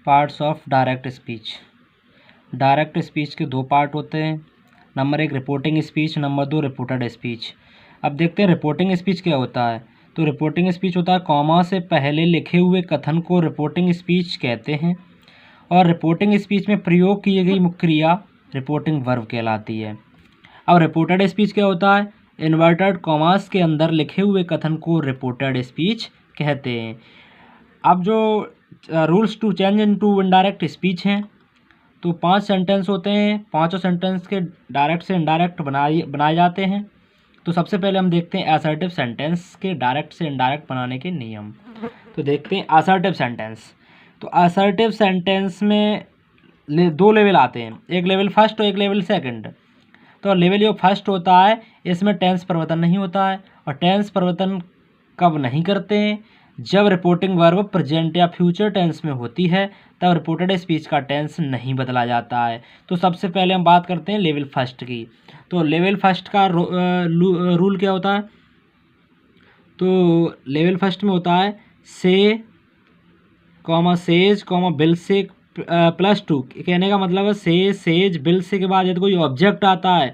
Parts of direct speech. Direct speech के दो part होते हैं। Number 1 reporting speech, number 2 reported speech. अब देखते हैं रिपोर्टिंग स्पीच क्या होता है। तो रिपोर्टिंग स्पीच होता है कॉमा से पहले लिखे हुए कथन को रिपोर्टिंग स्पीच कहते हैं, और रिपोर्टिंग स्पीच में प्रयोग की गई मुख्य क्रिया रिपोर्टिंग वर्ब कहलाती है। अब रिपोर्टेड स्पीच क्या होता है, इन्वर्टेड कॉमास के अंदर लिखे हुए कथन को रिपोर्टेड स्पीच कहते हैं। अब जो rules to change into indirect speech हैं, तो 5 सेंटेंस होते हैं। पांचों सेंटेंस के डायरेक्ट से इनडायरेक्ट बनाए जाते हैं। तो सबसे पहले हम देखते हैं असर्टिव सेंटेंस के डायरेक्ट से इनडायरेक्ट बनाने के नियम। तो देखते हैं असर्टिव सेंटेंस। तो असर्टिव सेंटेंस में दो लेवल आते हैं, एक लेवल फर्स्ट और एक लेवल सेकंड। तो लेवल जो फर्स्ट होता है इसमें टेंस परिवर्तन नहीं होता है, और टेंस परिवर्तन कब नहीं करते हैं, जब रिपोर्टिंग वर्ब प्रेजेंट या फ्यूचर टेंस में होती है, तब रिपोर्टेड स्पीच का टेंस नहीं बदला जाता है। तो सबसे पहले हम बात करते हैं लेवल फर्स्ट की। तो लेवल फर्स्ट का रूल क्या होता है, तो लेवल फर्स्ट में होता है से कॉमा सेज कॉमा बिल से +2। कहने का मतलब है से सेज बिल से के बाद यदि कोई ऑब्जेक्ट आता है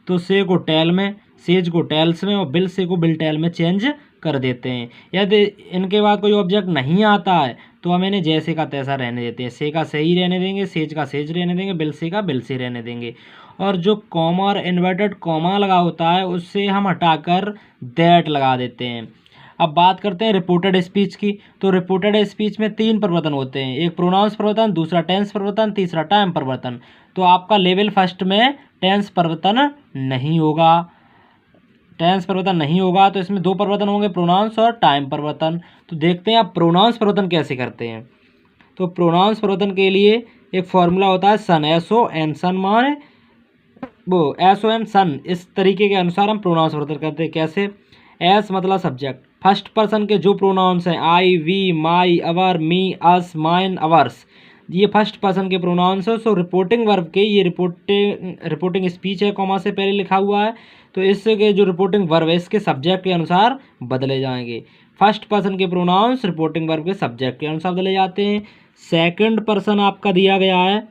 तो से को टेल में, सेज को टेल्स में और बिल से को बिल टेल में चेंज कर देते हैं। यदि इनके बाद कोई ऑब्जेक्ट नहीं आता है तो हम इन्हें जैसे का तैसा रहने देते हैं। से का से ही रहने देंगे, सेज का सेज रहने देंगे, बिल से का बिल से रहने देंगे। और जो कॉमा और इन्वर्टेड कॉमा लगा होता है उससे हम हटाकर दैट लगा देते हैं। अब बात करते हैं रिपोर्टेड स्पीच की। तो रिपोर्टेड स्पीच में 3 परिवर्तन होते हैं, एक प्रोनाउंस परिवर्तन, दूसरा टेंस परिवर्तन, तीसरा टाइम परिवर्तन। तो आपका लेवल फर्स्ट में टेंस परिवर्तन नहीं होगा। टेंस परिवर्तन नहीं होगा तो इसमें 2 परिवर्तन होंगे, प्रोनाउंस और टाइम परिवर्तन। तो देखते हैं आप प्रोनाउंस परिवर्तन कैसे करते हैं। तो प्रोनाउंस परिवर्तन के लिए एक फॉर्मूला होता है सन, SON, सन माने वो SON सन। इस तरीके के अनुसार हम प्रोनाउंस परिवर्तन करते हैं। कैसे, एस मतलब सब्जेक्ट, फर्स्ट पर्सन के जो प्रोनाउंस हैं I, we, my, our, me, us, mine, ours, ये फर्स्ट पर्सन के प्रोनाउंस है। सो रिपोर्टिंग वर्ब के ये रिपोर्टिंग स्पीच है, कॉमा से पहले लिखा हुआ है, तो इसके जो रिपोर्टिंग वर्ब है इसके सब्जेक्ट के अनुसार बदले जाएंगे। फर्स्ट पर्सन के प्रोनाउंस रिपोर्टिंग वर्ब के सब्जेक्ट के अनुसार बदले जाते हैं। सेकंड पर्सन आपका दिया गया है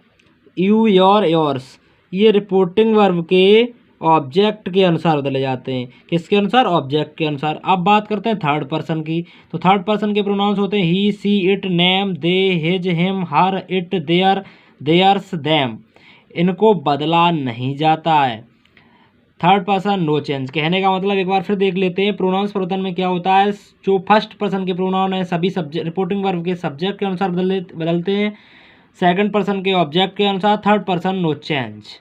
यू, योर, योर्स, ये रिपोर्टिंग वर्ब के ऑब्जेक्ट के अनुसार बदले जाते हैं। किसके अनुसार, ऑब्जेक्ट के अनुसार। अब बात करते हैं थर्ड पर्सन की। तो थर्ड पर्सन के प्रोनाउंस होते हैं he, she, it, name, they, his, him, her, it, their, theirs, them. इनको बदला नहीं जाता है। Third person no change. कहने का मतलब एक बार फिर देख लेते हैं प्रोनाउंस परिवर्तन में क्या होता है। जो फर्स्ट पर्सन के प्रोनाउन है सभी सब्जेक्ट रिपोर्टिंग वर्ब के सब्जेक्ट के अनुसार बदलते हैं। सेकंड पर्सन के ऑब्जेक्ट के अनुसार, थर्ड पर्सन नो चेंज।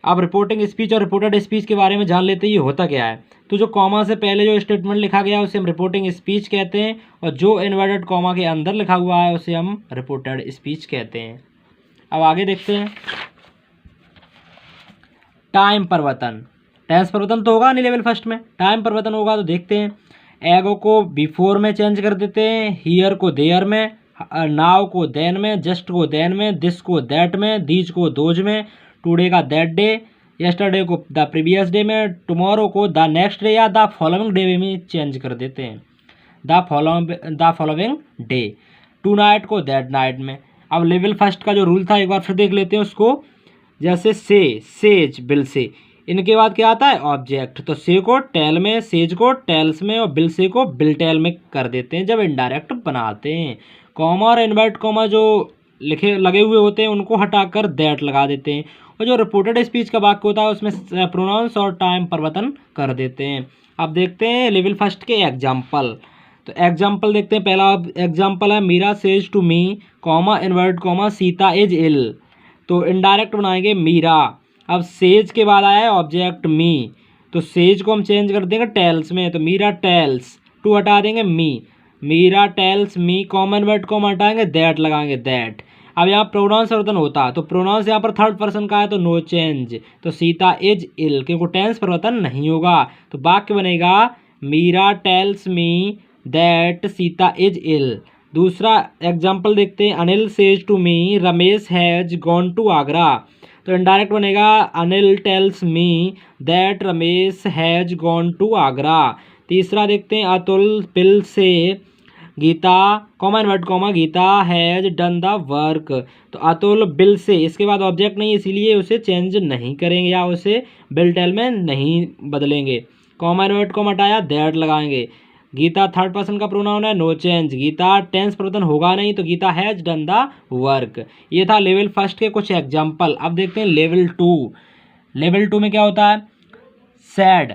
अब रिपोर्टिंग स्पीच और रिपोर्टेड स्पीच के बारे में जान लेते हैं ये होता क्या है। तो जो कॉमा से पहले जो स्टेटमेंट लिखा गया है उसे हम रिपोर्टिंग स्पीच कहते हैं, और जो इन्वर्टेड कॉमा के अंदर लिखा हुआ है उसे हम रिपोर्टेड स्पीच कहते हैं। अब आगे देखते हैं टाइम परिवर्तन। टेंस परिवर्तन तो होगा नहीं लेवल फर्स्ट में, टाइम परिवर्तन होगा। तो देखते हैं, एगो को बिफोर में चेंज कर देते हैं, हियर को देयर में, नाउ को देन में, जस्ट को देन में, दिस को दैट में, दीज को दोज में, टुडे का दैट डे, यस्टरडे को द प्रीवियस डे में, टुमारो को द नेक्स्ट डे या द फॉलोइंग डे में चेंज कर देते हैं, the following day. Tonight को दैट नाइट में। अब लेवल फर्स्ट का जो रूल था एक बार फिर देख लेते हैं उसको। जैसे से, सेज, बिल से, इनके बाद क्या आता है, ऑब्जेक्ट। तो से को टेल में, सेज को टेल्स में और बिल से को बिल टेल में कर देते हैं जब इनडायरेक्ट बनाते हैं। कॉमा और इन्वर्ट कॉमा जो लगे हुए होते हैं उनको हटाकर दैट लगा देते हैं, और जो रिपोर्टेड स्पीच का वाक्य होता है उसमें प्रोनाउंस और टाइम परिवर्तन कर देते हैं। अब देखते हैं लेवल फर्स्ट के एग्जाम्पल। तो एग्जाम्पल देखते हैं। पहला एग्जाम्पल है Meera says to me, comma invert comma Sita is ill. तो इनडायरेक्ट बनाएंगे मीरा। अब सेज के बाद आया है ऑब्जेक्ट मी, तो सेज को हम चेंज कर देंगे टेल्स में, तो मीरा टेल्स, टू हटा देंगे me, Meera tells me, common word को हटाएंगे दैट लगाएंगे दैट। अब यहाँ प्रोनाउंस परिवर्तन होता है, तो प्रोनाउंस यहाँ पर थर्ड पर्सन का है तो नो चेंज। तो सीता इज इल, क्योंकि टेंस परिवर्तन नहीं होगा। तो वाक्य बनेगा Meera tells me that Sita is ill. दूसरा एग्जाम्पल देखते हैं, Anil says to me Ramesh has gone to Agra. तो इनडायरेक्ट बनेगा Anil tells me that Ramesh has gone to Agra. तीसरा देखते हैं, अतुल बिल से Geeta comma invert comma Geeta has done the work. तो अतुल बिल से, इसके बाद ऑब्जेक्ट नहीं इसीलिए उसे चेंज नहीं करेंगे या उसे बिल टेल में नहीं बदलेंगे। कॉमा इनवर्ट कॉमा हटाया, दैट लगाएंगे। गीता थर्ड पर्सन का प्रोनाउन है, नो चेंज। गीता टेंस परिवर्तन होगा नहीं तो Geeta has done the work. ये था लेवल फर्स्ट के कुछ एग्जाम्पल। अब देखते हैं लेवल टू। लेवल टू में क्या होता है, सैड।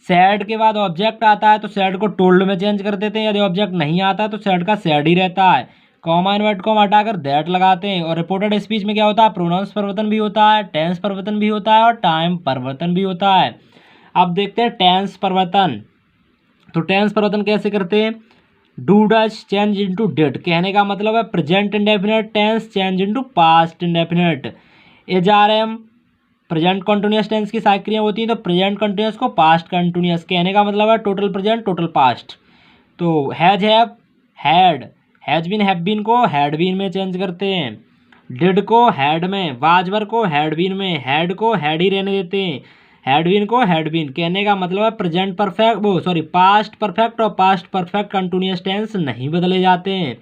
सैड के बाद ऑब्जेक्ट आता है तो सैड को टोल्ड में चेंज कर देते हैं। यदि ऑब्जेक्ट नहीं आता तो सैड का सैड ही रहता है। कॉमा इनवर्ट कॉमा हटाकर दैट लगाते हैं। और रिपोर्टेड स्पीच में क्या होता है, प्रोनाउंस परिवर्तन भी होता है, टेंस परिवर्तन भी होता है और टाइम परिवर्तन भी होता है। अब देखते हैं टेंस परिवर्तन। तो टेंस परिवर्तन कैसे करते हैं, do does change into did. कहने का मतलब है present indefinite tense change into past indefinite. एजआरएम प्रेजेंट कंटिन्यूअस टेंस की सारी क्रियाएं होती हैं तो प्रेजेंट कंटिन्यूअस को पास्ट कंटिन्यूअस। कहने का मतलब है टोटल प्रेजेंट टोटल पास्ट। तो has have had, has been have been को हैड बीन में चेंज करते हैं। डिड को हैड में, वाजवर को हैड बीन में, हैड को हैड ही रहने देते हैं, हैड बीन को हैड बीन। कहने का मतलब है प्रेजेंट परफेक्ट पास्ट परफेक्ट और पास्ट परफेक्ट कंटिन्यूअस टेंस नहीं बदले जाते हैं।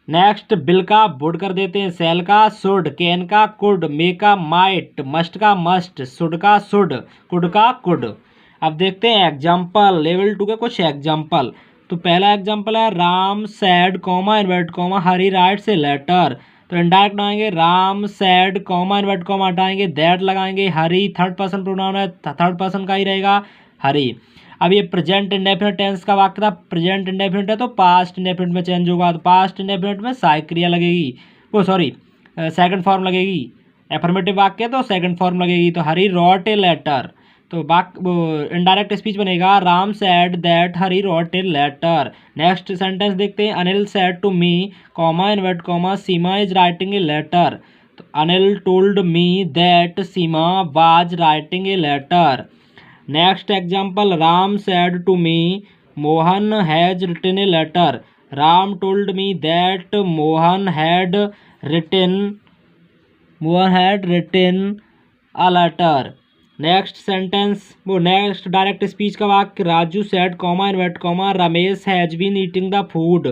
नेक्स्ट बिल का वुड कर देते हैं, सेल का शुड, कैन का कुड, मे का माइट, मस्ट का मस्ट, शुड का शुड, कुड का कुड। अब देखते हैं एग्जाम्पल, लेवल टू के कुछ एग्जाम्पल। तो पहला एग्जाम्पल है Ram said comma invert comma Hari writes a letter. तो इनडायरेक्ट लगाएंगे Ram said comma invert comma हटाएंगे, दैट लगाएंगे। हरी थर्ड पर्सन प्रोनाउन है, थर्ड पर्सन का ही रहेगा हरी। अब ये प्रेजेंट इंडेफिनिट टेंस का वाक्य था, प्रेजेंट इंडेफिनिट है तो पास्ट इंडेफिनिट में चेंज होगा। तो पास्ट इंडेफिनिट में सहायक क्रिया लगेगी, सेकंड फॉर्म लगेगी। एफर्मेटिव वाक्य तो सेकंड फॉर्म लगेगी। तो हरी रॉट ए लेटर, तो इनडायरेक्ट स्पीच बनेगा Ram said that Hari wrote a letter. Next sentence देखते हैं, Anil said to me comma invert comma Seema is writing a letter. तो Anil told me that Seema was writing a letter. Next example, Ram said to me Mohan has written a letter. Ram told me that Mohan had written a letter. Next sentence next direct speech का वाक्य, Raju said comma invert comma Ramesh has been eating the food.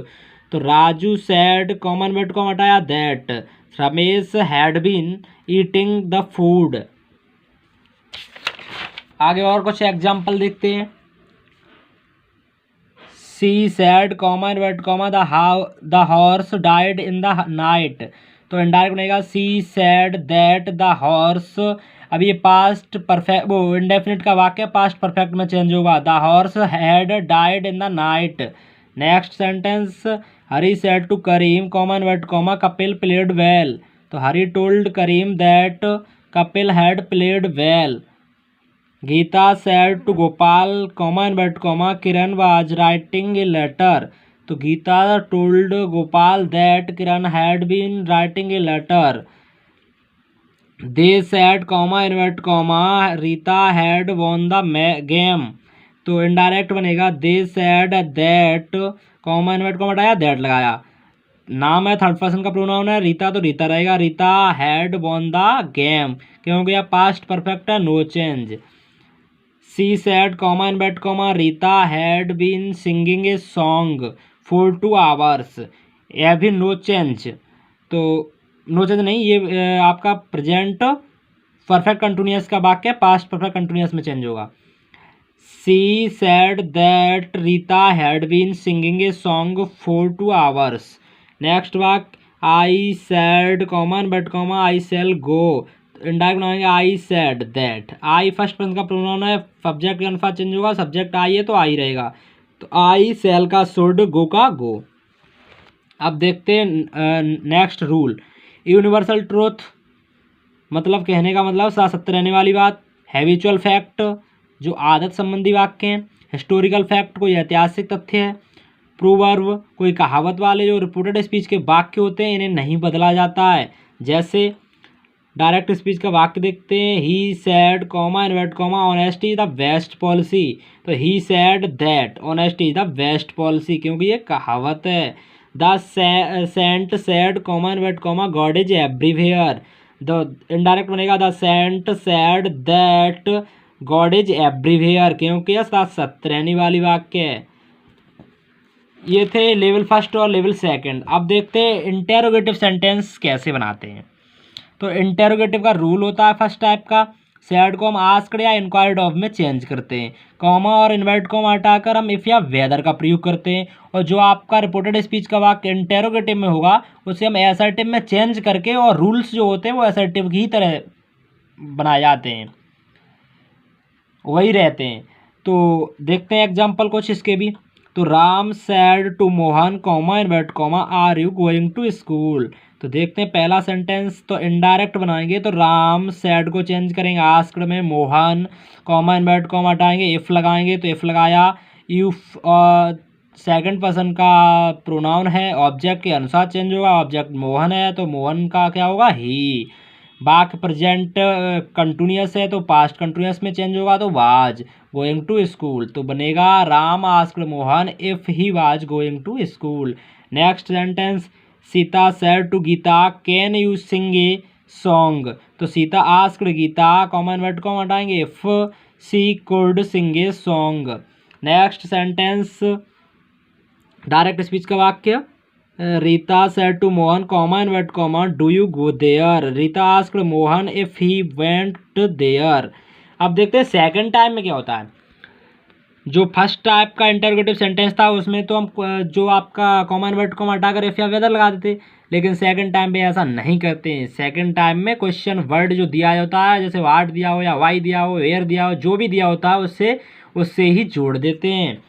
तो Raju said comma invert comma हटाया that Ramesh had been eating the food. आगे और कुछ example देखते हैं, she said comma invert comma the horse died in the night. तो indirect बनेगा she said that the horse. अब ये पास्ट परफेक्ट इंडेफिनिट का वाक्य पास्ट परफेक्ट में चेंज होगा, the horse had died in the night. Next sentence, Hari said to Karim comma invert comma Kapil played well. तो Hari told Karim that Kapil had played well. Geeta said to Gopal comma invert comma Kiran was writing a letter. तो Geeta told Gopal that Kiran had been writing a letter. They said comma invert comma Rita had won the game. तो indirect बनेगा they said that comma invert comma हटाया that लगाया। नाम है third person का pronoun है, रीता तो रीता रहेगा, Rita had won the game क्योंकि यह पास्ट परफेक्ट है, no change. She said comma invert comma Rita had been singing a song for 2 hours। यह भी नो चेंज, तो नो चेंज नहीं, ये आपका प्रेजेंट परफेक्ट कंटिन्यूअस का वाक्य पास्ट परफेक्ट कंटिन्यूअस में चेंज होगा। She said that Rita had been singing a song for 2 hours। Next वाक्य, I said comma invert comma I cell go. Indirect बनाएंगे I said that. I first person का pronoun है, subject का अनुसार change होगा, subject I है तो आई रहेगा। तो आई सेल का शुड, गो का गो। अब देखते हैं नेक्स्ट रूल, यूनिवर्सल ट्रूथ मतलब कहने का मतलब सत्य रहने वाली बात। हैबिचुअल फैक्ट जो आदत संबंधी वाक्य हैं। हिस्टोरिकल फैक्ट कोई ऐतिहासिक तथ्य है। प्रोवर्ब कोई कहावत वाले जो रिपोर्टेड स्पीच के वाक्य होते हैं इन्हें नहीं बदला जाता है। जैसे डायरेक्ट स्पीच का वाक्य देखते हैं, he said comma invert comma honesty is the best policy. तो he said that honesty is the best policy क्योंकि ये कहावत है। The saint said comma invert comma God is everywhere. The indirect बनेगा the saint said that God is everywhere क्योंकि यह सत्य रहने वाली वाक्य है। ये थे लेवल फर्स्ट और लेवल सेकंड। अब देखते हैं इंटेरोगेटिव सेंटेंस कैसे बनाते हैं। तो इंटेरोगेटिव का रूल होता है फर्स्ट टाइप का, सैड को हम आस्क्ड या इंक्वायर्ड ऑफ में चेंज करते हैं, कॉमा और इन्वर्ट कॉमा हटाकर हम इफ़ या वेदर का प्रयोग करते हैं, और जो आपका रिपोर्टेड स्पीच का वाक्य इंटेरोगेटिव में होगा उसे हम असर्टिव में चेंज करके, और रूल्स जो होते हैं वो असर्टिव की ही तरह बनाए जाते हैं, वही रहते हैं। तो देखते हैं एग्जाम्पल कुछ इसके भी। तो Ram said to Mohan comma invert comma are you going to school. तो देखते हैं पहला सेंटेंस तो इनडायरेक्ट बनाएंगे, तो राम सैड को चेंज करेंगे आस्क्ड में, मोहन कॉमा इन्वर्ट कॉमा हटाएंगे, इफ़ लगाएंगे तो इफ़ लगाया, यू सेकंड पर्सन का प्रोनाउन है, ऑब्जेक्ट के अनुसार चेंज होगा, ऑब्जेक्ट मोहन है तो मोहन का क्या होगा ही। वाक्य प्रेजेंट कंटिन्यूअस है तो पास्ट कंटिन्यूअस में चेंज होगा तो वाज गोइंग टू स्कूल, तो बनेगा Ram asked Mohan if he was going to school. Next sentence Sita said to Geeta can you sing a song. तो Sita asked Geeta common word को हटाएंगे if she could sing a song. Next sentence direct speech का वाक्य, Rita said to Mohan comma invert comma do you go there, Rita asked Mohan if he went there. अब देखते हैं second time में क्या होता है। जो फर्स्ट टाइप का इंटरोगेटिव सेंटेंस था उसमें तो हम जो आपका कॉमा इन्वर्ट कॉमा हटाकर इफ या वेदर लगा देते, लेकिन सेकंड टाइम पे ऐसा नहीं करते हैं। सेकंड टाइम में क्वेश्चन वर्ड जो दिया होता है, जैसे वाट दिया हो या वाई दिया हो, वेयर दिया हो, जो भी दिया होता है उससे ही जोड़ देते हैं।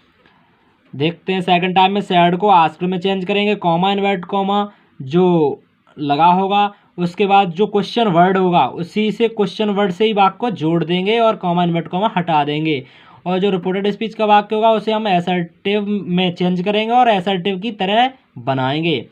देखते हैं सेकंड टाइम में सैड को आस्क्ड में चेंज करेंगे, कॉमा इन्वर्ट कॉमा जो लगा होगा, उसके बाद जो क्वेश्चन वर्ड होगा उसी से क्वेश्चन वर्ड से ही वाक्य को जोड़ देंगे और कॉमा इन्वर्ट कॉमा हटा देंगे, और जो रिपोर्टेड स्पीच का वाक्य होगा उसे हम असर्टिव में चेंज करेंगे और असर्टिव की तरह बनाएंगे।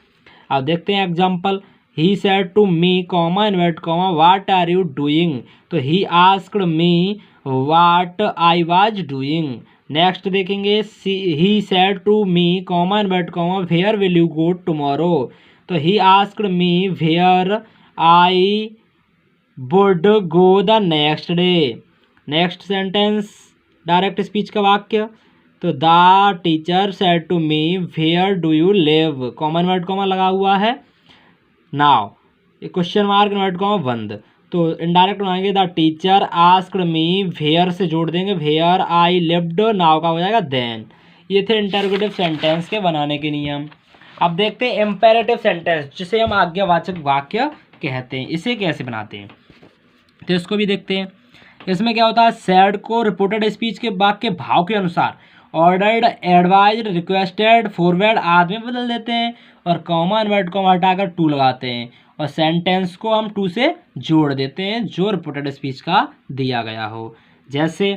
अब देखते हैं example, he said to me comma invert comma what are you doing, तो he asked me what I was doing. Next देखेंगे, he said to me comma invert comma where will you go tomorrow, तो he asked me where I would go the next day. Next sentence direct speech का वाक्य, तो the teacher said to me where do you live, common word comma लगा हुआ है, now question mark invert comma बंद, तो indirect बनाएंगे the teacher asked me where से जोड़ देंगे, वेयर आई लिव्ड, नाउ का हो जाएगा देन। ये थे इंटरोगेटिव सेंटेंस के बनाने के नियम। अब देखते हैं इम्पेरेटिव सेंटेंस, जिसे हम आज्ञावाचक वाक्य कहते हैं, इसे कैसे बनाते हैं, तो इसको भी देखते हैं। इसमें क्या होता है, सैड को रिपोर्टेड स्पीच के वाक्य भाव के अनुसार ऑर्डर्ड, एडवाइज्ड, रिक्वेस्टेड, फॉरवर्ड आदि में बदल देते हैं, और कॉमा इन्वर्ट को हटाकर टू लगाते हैं, और सेंटेंस को हम टू से जोड़ देते हैं जो रिपोर्टेड स्पीच का दिया गया हो। जैसे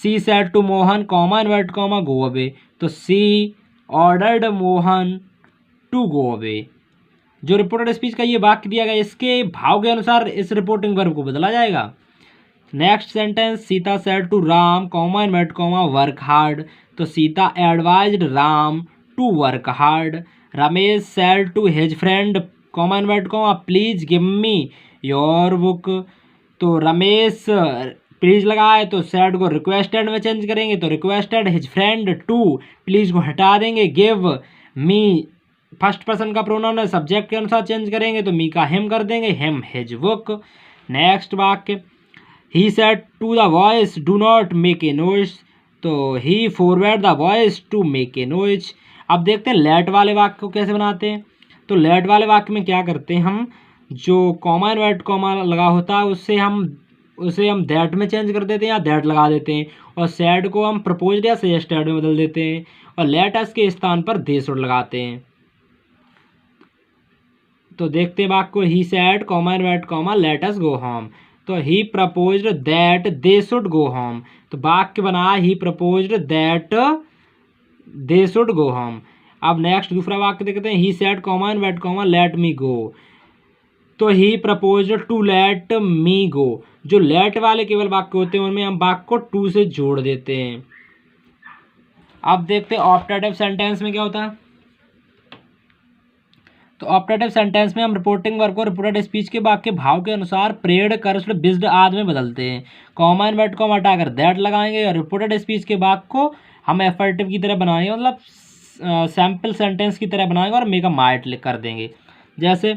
she said to Mohan comma invert comma go away, तो she ordered Mohan to go away. जो रिपोर्टेड स्पीच का ये वाक्य दिया गया इसके भाव के अनुसार इस रिपोर्टिंग वर्ब को बदला जाएगा। Next sentence, Sita said to Ram comma invert comma work hard, तो Sita advised Ram to work hard. Ramesh said to his friend comma invert comma please give me your book, तो रमेश प्लीज लगा है तो सेड को रिक्वेस्टेड में चेंज करेंगे, तो requested his friend to, please को हटा देंगे, गिव मी फर्स्ट पर्सन का प्रोनाउन है, सब्जेक्ट के अनुसार चेंज करेंगे तो मी का हिम कर देंगे, हिम हिज बुक। नेक्स्ट वाक्य, he said to the voice do not make a noise, तो he forward the voice to make a noise. अब देखते हैं लेट वाले वाक्य को कैसे बनाते हैं। तो लेट वाले वाक्य में क्या करते हैं, हम जो कॉमा इन्वर्ट कॉमा लगा होता है उसे हम दैट में चेंज कर देते हैं या दैट लगा देते हैं, और सैड को हम प्रपोज्ड या सजेस्टेड में बदल देते हैं, और लेट अस के स्थान पर दे शुड लगाते हैं। तो देखते हैं वाक्य को, he said comma invert comma let us go home, तो he proposed that they should go home, तो वाक्य बना he proposed that they should go home. अब नेक्स्ट दूसरा वाक्य देखते हैं, he said comma invert comma let me go, तो he proposed to let me go. जो लेट वाले केवल वाक्य होते हैं उनमें हम वाक्य को टू से जोड़ देते हैं। अब देखते हैं ऑप्टेटिव सेंटेंस में क्या होता है। तो ऑप्टेटिव सेंटेंस में हम रिपोर्टिंग वर्ब को रिपोर्टेड स्पीच के वाक्य भाव के अनुसार प्रेड, कर्स्ड, बिस्ड आदि में बदलते हैं। कॉमा इन्वर्ट को हटाकर दैट लगाएंगे और रिपोर्टेड स्पीच के वाक्य को हम एफर्टिव की तरह बनाएंगे, मतलब सैम्पल सेंटेंस की तरह बनाएंगे और मे का माइट कर देंगे। जैसे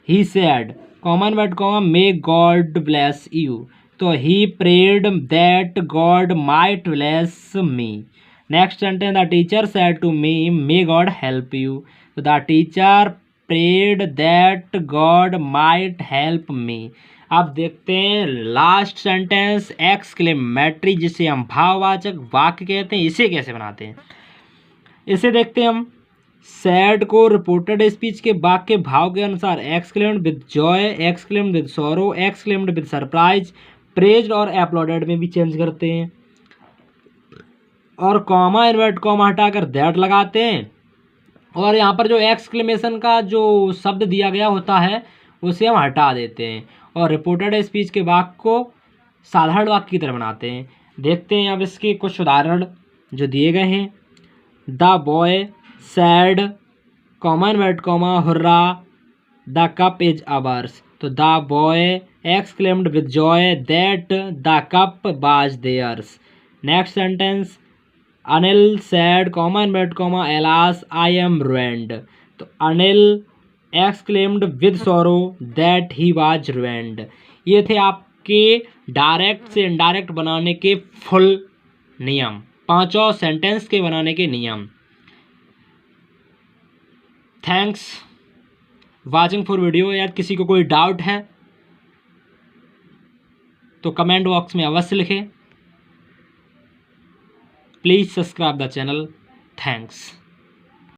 he said comma invert comma may God bless you, तो he prayed that God might bless me. Next sentence the teacher said to me may God help you, तो the teacher prayed that God might help me. अब देखते हैं last sentence exclamatory, जिसे हम भाववाचक वाक्य कहते हैं, इसे कैसे बनाते हैं इसे देखते हैं हम। सैड को रिपोर्टेड स्पीच के वाक्य के भाव के अनुसार exclaimed with Joy, exclaimed with sorrow, exclaimed with surprise, praised और अपलॉडेड में भी चेंज करते हैं। और कॉमा इन्वर्ट कॉमा हटाकर दैट लगाते हैं, और यहाँ पर जो एक्सक्लेमेशन का जो शब्द दिया गया होता है उसे हम हटा देते हैं और रिपोर्टेड स्पीच के वाक्य को साधारण वाक्य की तरह बनाते हैं। देखते हैं अब इसके कुछ उदाहरण जो दिए गए हैं। The boy said comma invert comma hurrah the cup is ours, तो the boy exclaimed with joy that the cup was theirs. Next sentence Anil said comma invert comma alas I am ruined, तो Anil exclaimed with sorrow that he was ruined. ये थे आपके direct से indirect बनाने के full नियम, पांचों सेंटेंस के बनाने के नियम। Thanks watching for video. यार किसी को कोई डाउट है तो कमेंट बॉक्स में अवश्य लिखें। Please subscribe the channel. Thanks.